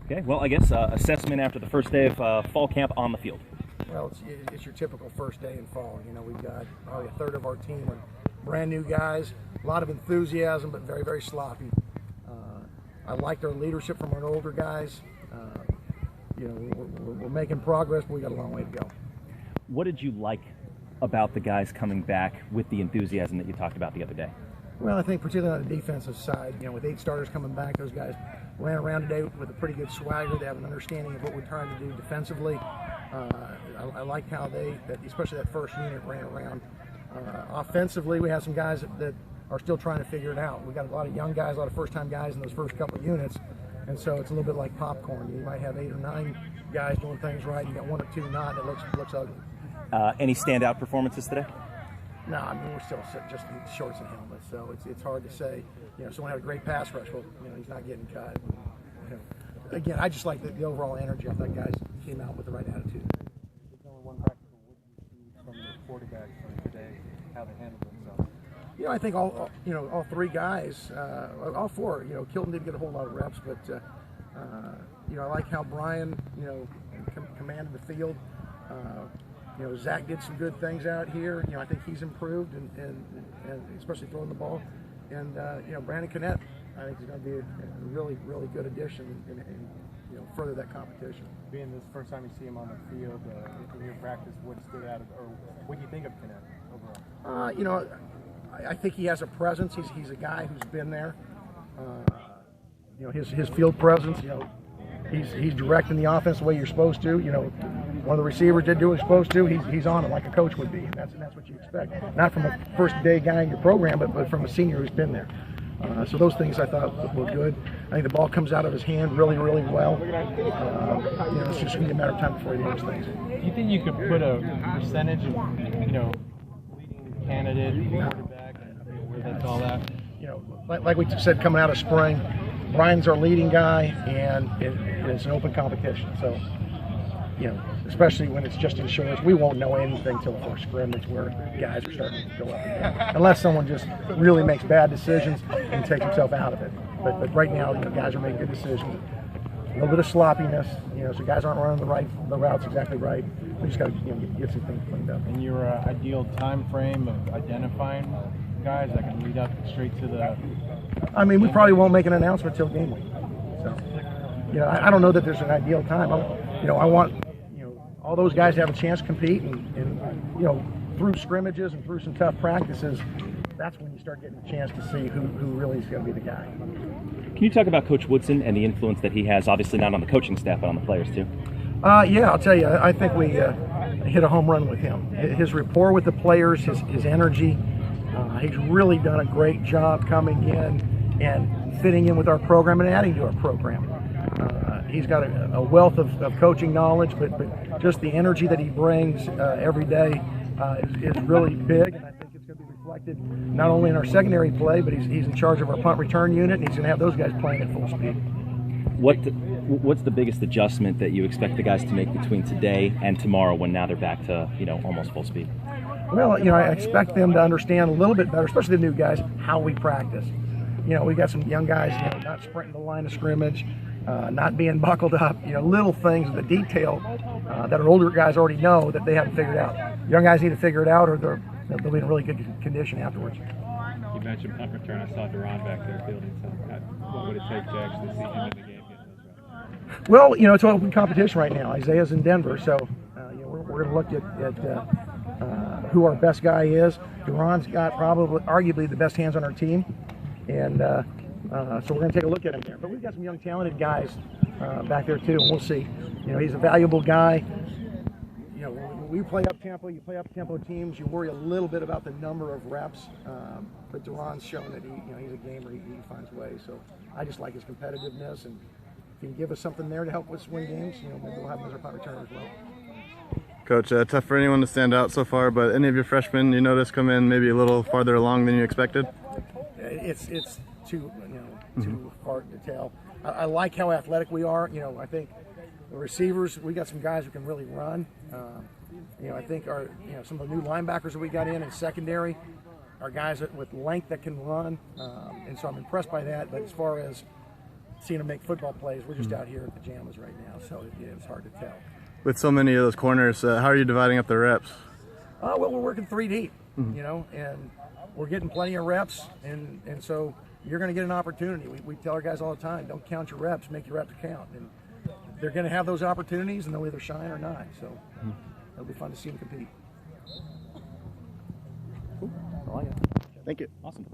Okay, well, I guess assessment after the first day of fall camp on the field. Well, it's your typical first day in fall. You know, we've got probably a third of our team are brand new guys, a lot of enthusiasm, but very, very sloppy. I liked our leadership from our older guys. You know, we're making progress, but we got a long way to go. What did you like about the guys coming back with the enthusiasm that you talked about the other day? Well, I think particularly on the defensive side, you know, with 8 starters coming back, those guys ran around today with a pretty good swagger. They have an understanding of what we're trying to do defensively. I like how especially that first unit, ran around. Offensively, we have some guys that are still trying to figure it out. We got a lot of young guys, a lot of first-time guys in those first couple of units, and so it's a little bit like popcorn. You might have 8 or 9 guys doing things right, you got 1 or 2 not, and it looks ugly. Any standout performances today? No, I mean, we're still just in shorts and helmets, so it's hard to say. You know, someone had a great pass rush, well, you know, he's not getting cut. You know, again, I just like the overall energy. I thought guys came out with the right attitude. There's only one practical. What did you see from the quarterbacks today, how they handled themselves? You know, I think all 3 guys, all 4. You know, Kilton didn't get a whole lot of reps, but you know, I like how Brian, you know, commanded the field. You know, Zach did some good things out here. You know, I think he's improved, and especially throwing the ball. And you know, Brandon Connett, I think is going to be a really, really good addition and you know, further that competition. Being this first time you see him on the field in your practice, what stood out, or what do you think of Connett overall? You know, I think he has a presence. He's a guy who's been there. You know, his field presence. You know, he's directing the offense the way you're supposed to. You know, one of the receivers did do what he's supposed to. He's on it like a coach would be, and that's what you expect. Not from a first day guy in your program, but from a senior who's been there. So those things I thought were good. I think the ball comes out of his hand really, really well. You know, it's just going to be a matter of time before he does things. Do you think you could put a percentage of, you know, leading candidate, quarterback, and that's all that? You know, like we said, coming out of spring, Brian's our leading guy, and it's an open competition. So, you know, especially when it's just in shorts, we won't know anything till the first scrimmage where guys are starting to go up and down, unless someone just really makes bad decisions and takes himself out of it. But right now, you know, guys are making good decisions. A little bit of sloppiness, you know, so guys aren't running the routes exactly right. We just got to, you know, get some things cleaned up. And your ideal time frame of identifying guys that can lead up straight to the. I mean, we probably won't make an announcement till game week. So, you know, I don't know that there's an ideal time. You know, I want, you know, all those guys to have a chance to compete, and you know, through scrimmages and through some tough practices, that's when you start getting a chance to see who really is going to be the guy. Can you talk about Coach Woodson and the influence that he has, obviously not on the coaching staff, but on the players too? Yeah, I'll tell you, I think we hit a home run with him. His rapport with the players, his energy, he's really done a great job coming in and fitting in with our program and adding to our program. He's got a wealth of coaching knowledge, but just the energy that he brings every day is really big, and I think it's going to be reflected not only in our secondary play, but he's in charge of our punt return unit, and he's going to have those guys playing at full speed. What's the biggest adjustment that you expect the guys to make between today and tomorrow, when now they're back to, you know, almost full speed? Well, you know, I expect them to understand a little bit better, especially the new guys, how we practice. You know, we got some young guys, you know, not sprinting the line of scrimmage, not being buckled up, you know, little things, the detail that our older guys already know that they haven't figured out. Young guys need to figure it out, or they'll be in really good condition afterwards. You mentioned punt return. I saw DeRuyter back there fielding some. What would it take to actually see him in the game getting those reps? Well, you know, it's open competition right now. Isaiah's in Denver, so you know, we're going to look at who our best guy is. Duran's got arguably the best hands on our team, and so we're going to take a look at him there. But we've got some young, talented guys back there too, and we'll see. You know, he's a valuable guy. You know, when we play up tempo, you play up tempo teams, you worry a little bit about the number of reps. But Duran's shown that he's a gamer. He finds ways. So I just like his competitiveness, and if he can give us something there to help us win games, you know, maybe we'll have him as our punt returner as well. Coach, tough for anyone to stand out so far, but any of your freshmen you notice come in maybe a little farther along than you expected? It's too hard to tell. I like how athletic we are. You know, I think the receivers, we got some guys who can really run. You know, I think some of the new linebackers that we got in secondary our guys with length that can run, and so I'm impressed by that. But as far as seeing them make football plays, we're just out here at the Pajamas right now, so it's hard to tell. With so many of those corners, how are you dividing up the reps? Well, we're working 3 deep, you know, and we're getting plenty of reps, and so you're going to get an opportunity. We tell our guys all the time, don't count your reps, make your reps count. And they're going to have those opportunities, and they'll either shine or not. So it'll be fun to see them compete. Cool. I like it. Thank you. Awesome.